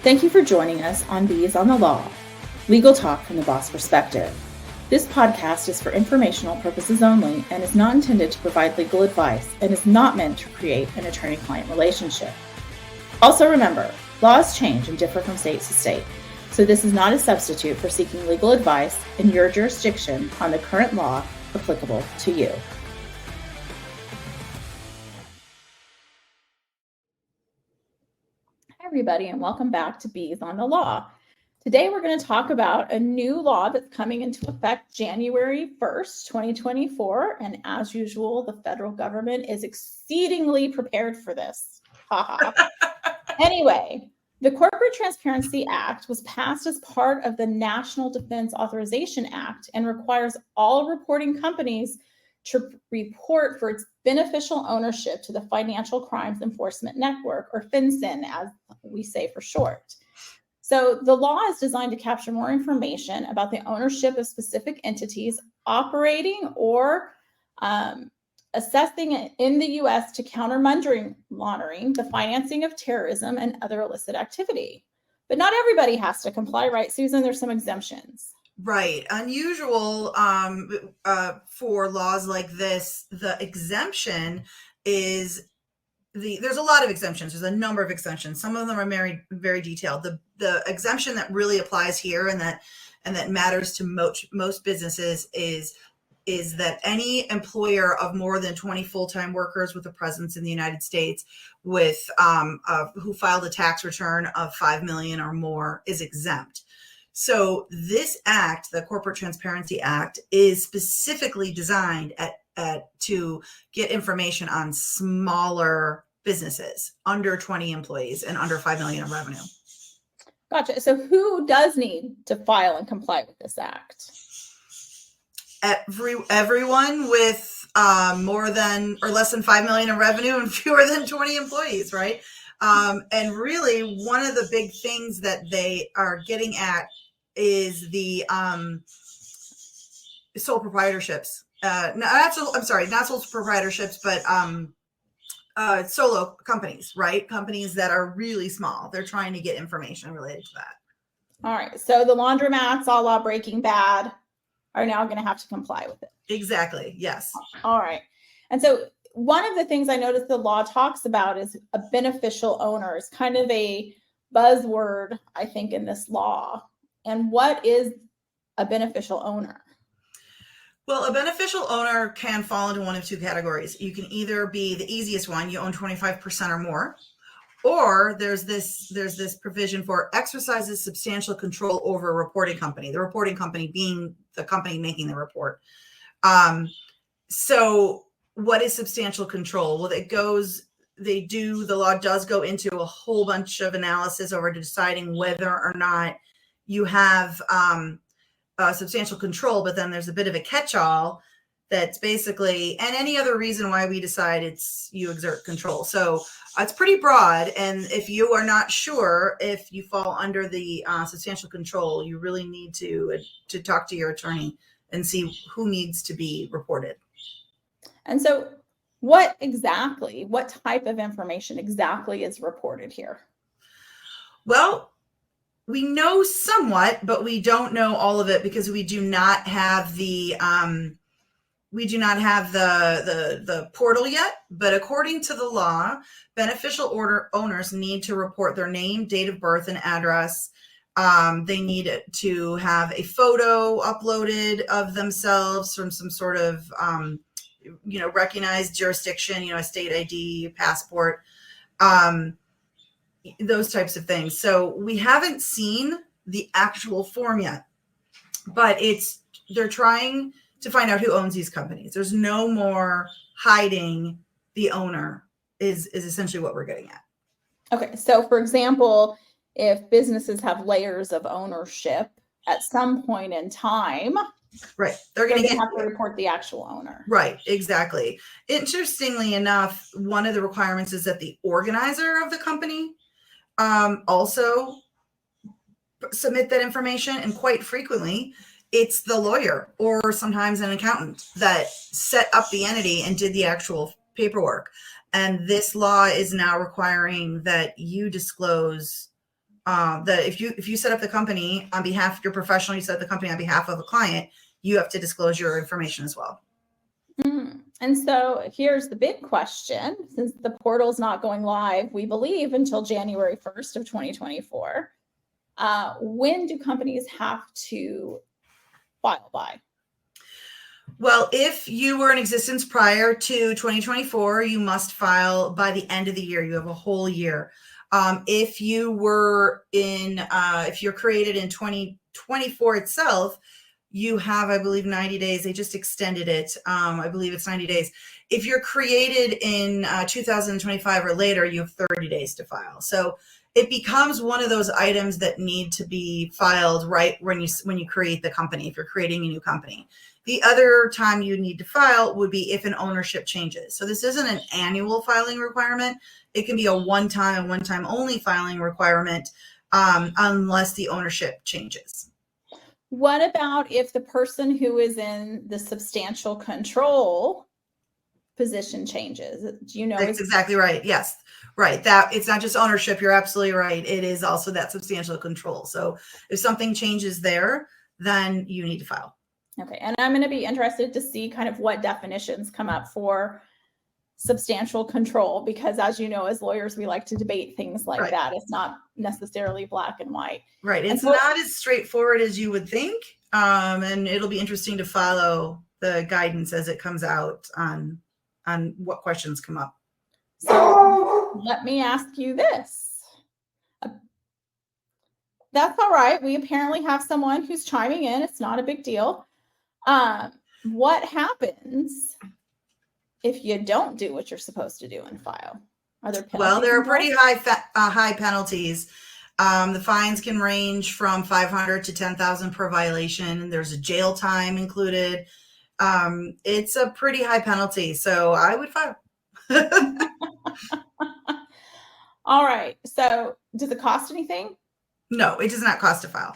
Thank you for joining us on Bees on the Law, legal talk from the boss perspective. This podcast is for informational purposes only and is not intended to provide legal advice and is not meant to create an attorney-client relationship. Also remember, laws change and differ from state to state, so this is not a substitute for seeking legal advice in your jurisdiction on the current law applicable to you. Hi everybody, and welcome back to Bees on the Law. Today we're going to talk about a new law that's coming into effect January 1st, 2024, and as usual, the federal government is exceedingly prepared for this. Anyway, the Corporate Transparency Act was passed as part of the National Defense Authorization Act and requires all reporting companies to report for its beneficial ownership to the Financial Crimes Enforcement Network, or FinCEN, as we say for short. So the law is designed to capture more information about the ownership of specific entities operating or assessing in the U.S. to counter money laundering, the financing of terrorism, and other illicit activity. But not everybody has to comply, right, Susan? There's some exemptions. Right. Unusual for laws like this, the exemption is there's a lot of exemptions. There's a number of exemptions. Some of them are very, very detailed. The exemption that really applies here and that matters to most businesses is that any employer of more than 20 full-time workers with a presence in the United States with who filed a tax return of 5 million or more is exempt. So this act, the Corporate Transparency Act, is specifically designed to get information on smaller businesses, under 20 employees and under 5 million in revenue. Gotcha. So who does need to file and comply with this act? Everyone with more than or less than 5 million in revenue and fewer than 20 employees, right? And really, one of the big things that they are getting at is the sole proprietorships. Not sole proprietorships, but solo companies, right? Companies that are really small. They're trying to get information related to that. All right. So the laundromats, a la Breaking Bad, are now going to have to comply with it. Exactly. Yes. All right. And so one of the things I noticed the law talks about is a beneficial owner. It's kind of a buzzword, I think, in this law. And what is a beneficial owner? Well, a beneficial owner can fall into one of two categories. You can either be the easiest one, you own 25% or more, or there's this provision for exercises substantial control over a reporting company, the reporting company being the company making the report. So what is substantial control? Well, the law does go into a whole bunch of analysis over deciding whether or not you have substantial control, but then there's a bit of a catch-all that's basically, and any other reason why we decide you exert control. So it's pretty broad. And if you are not sure if you fall under the substantial control, you really need to talk to your attorney and see who needs to be reported. And so what type of information exactly is reported here? Well, we know somewhat, but we don't know all of it because we do not have the portal yet. But according to the law, beneficial owners need to report their name, date of birth, and address. They need to have a photo uploaded of themselves from some sort of recognized jurisdiction, a state ID, passport. Those types of things. So we haven't seen the actual form yet, but they're trying to find out who owns these companies. There's no more hiding the owner is essentially what we're getting at. Okay. So for example, if businesses have layers of ownership at some point in time, right, they're going to have to report the actual owner. Right, exactly. Interestingly enough, one of the requirements is that the organizer of the company also submit that information, and quite frequently it's the lawyer or sometimes an accountant that set up the entity and did the actual paperwork. And this law is now requiring that you disclose that if you set up the company on behalf, you're professional, you set up the company on behalf of a client, you have to disclose your information as well. And so here's the big question, since the portal's not going live, we believe, until January 1st of 2024, when do companies have to file by? Well, if you were in existence prior to 2024, you must file by the end of the year. You have a whole year. If you were if you're created in 2024 itself, you have, I believe, 90 days. They just extended it. I believe it's 90 days. If you're created in 2025 or later, you have 30 days to file. So it becomes one of those items that need to be filed right when you create the company, if you're creating a new company. The other time you need to file would be if an ownership changes. So this isn't an annual filing requirement. It can be a one-time only filing requirement unless the ownership changes. What about if the person who is in the substantial control position changes? Do you know? That's exactly right. Yes. Right. That it's not just ownership. You're absolutely right. It is also that substantial control. So if something changes there, then you need to file. Okay. And I'm going to be interested to see kind of what definitions come up for substantial control, because as you know, as lawyers, we like to debate things like that. It's not necessarily black and white. Right. It's not as straightforward as you would think. And it'll be interesting to follow the guidance as it comes out on what questions come up. So let me ask you this. That's all right. We apparently have someone who's chiming in. It's not a big deal. What happens if you don't do what you're supposed to do and file? Are there penalties? Well, there are pretty high penalties. The fines can range from $500 to $10,000 per violation. There's a jail time included. It's a pretty high penalty, so I would file. All right. So does it cost anything? No, it does not cost to file.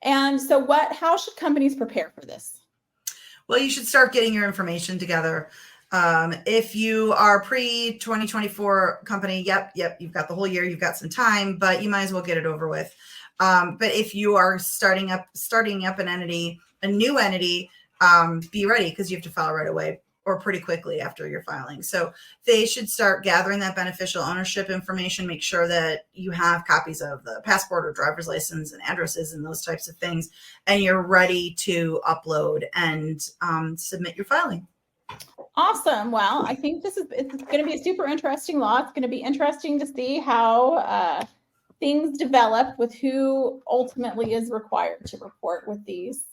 And so how should companies prepare for this? Well, you should start getting your information together. If you are pre-2024 company, yep, you've got the whole year, you've got some time, but you might as well get it over with. But if you are starting up an entity, a new entity, be ready, because you have to file right away or pretty quickly after your filing. So they should start gathering that beneficial ownership information, make sure that you have copies of the passport or driver's license and addresses and those types of things, and you're ready to upload and submit your filing. Awesome. Well, I think it's going to be a super interesting law. It's going to be interesting to see how things develop with who ultimately is required to report with these,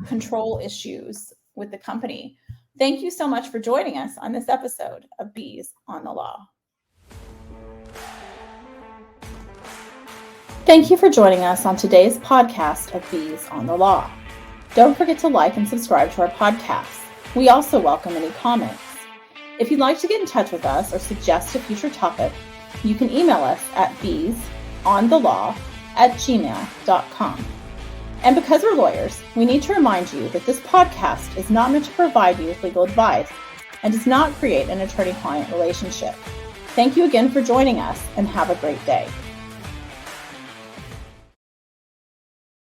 control issues with the company. Thank you so much for joining us on this episode of Bees on the Law. Thank you for joining us on today's podcast of Bees on the Law. Don't forget to like and subscribe to our podcast. We also welcome any comments. If you'd like to get in touch with us or suggest a future topic, you can email us at beesonthelaw@gmail.com. And because we're lawyers, we need to remind you that this podcast is not meant to provide you with legal advice and does not create an attorney-client relationship. Thank you again for joining us, and have a great day.